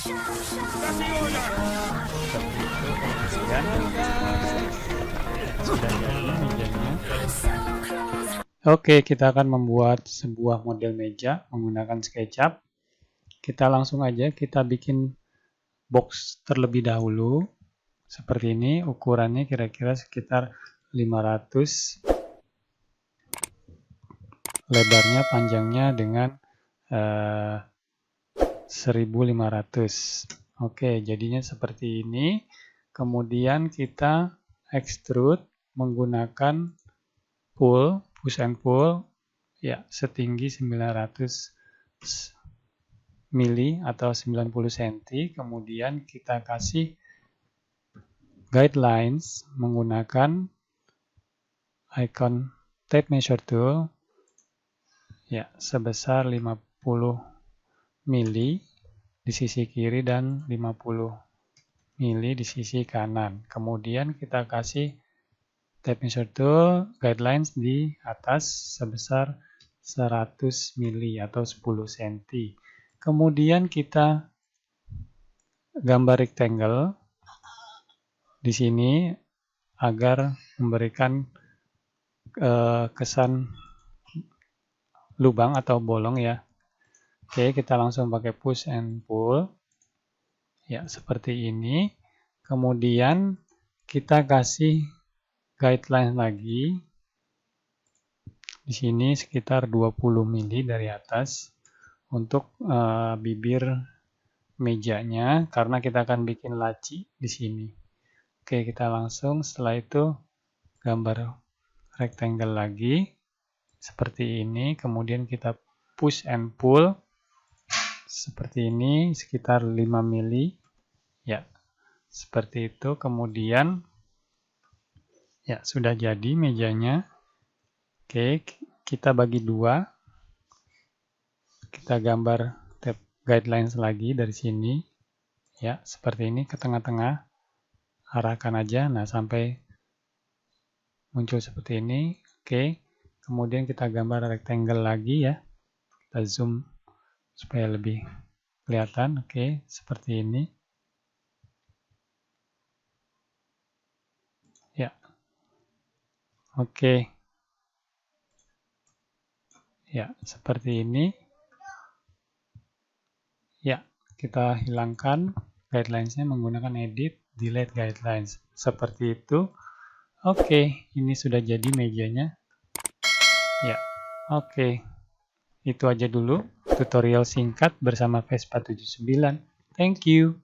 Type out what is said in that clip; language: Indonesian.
Seperti itu. Kemudian sudah jadi mejanya. Oke, kita akan membuat sebuah model meja menggunakan SketchUp. Kita langsung aja kita bikin box terlebih dahulu. Seperti ini, ukurannya kira-kira sekitar 500. Lebarnya, panjangnya dengan 1500. Oke, jadinya seperti ini. Kemudian kita extrude menggunakan push and pull, ya, setinggi 900 mili atau 90 cm. Kemudian kita kasih guidelines menggunakan icon tape measure tool, ya, sebesar 50 mili di sisi kiri dan 50 mili di sisi kanan. Kemudian kita kasih tape measure tool guidelines di atas sebesar 100 mili atau 10 cm. Kemudian kita gambar rectangle di sini agar memberikan kesan lubang atau bolong, ya. Oke, kita langsung pakai push and pull. Ya, seperti ini. Kemudian kita kasih guideline lagi. Di sini sekitar 20 mili dari atas untuk bibir mejanya, karena kita akan bikin laci di sini. Oke, kita langsung setelah itu gambar rectangle lagi seperti ini. Kemudian kita push and pull seperti ini sekitar 5 mili, ya, seperti itu. Kemudian, ya, sudah jadi mejanya. Oke, kita bagi dua, kita gambar tab guidelines lagi dari sini, ya, seperti ini, ke tengah-tengah, arahkan aja, nah, sampai muncul seperti ini. Oke, kemudian kita gambar rectangle lagi, ya, kita zoom supaya lebih kelihatan. Oke, seperti ini. Ya. Oke. Ya, seperti ini. Ya, kita hilangkan guidelines-nya menggunakan edit, delete guidelines. Seperti itu. Oke, ini sudah jadi mejanya. Ya, oke. Itu aja dulu tutorial singkat bersama Vespa 79. Thank you.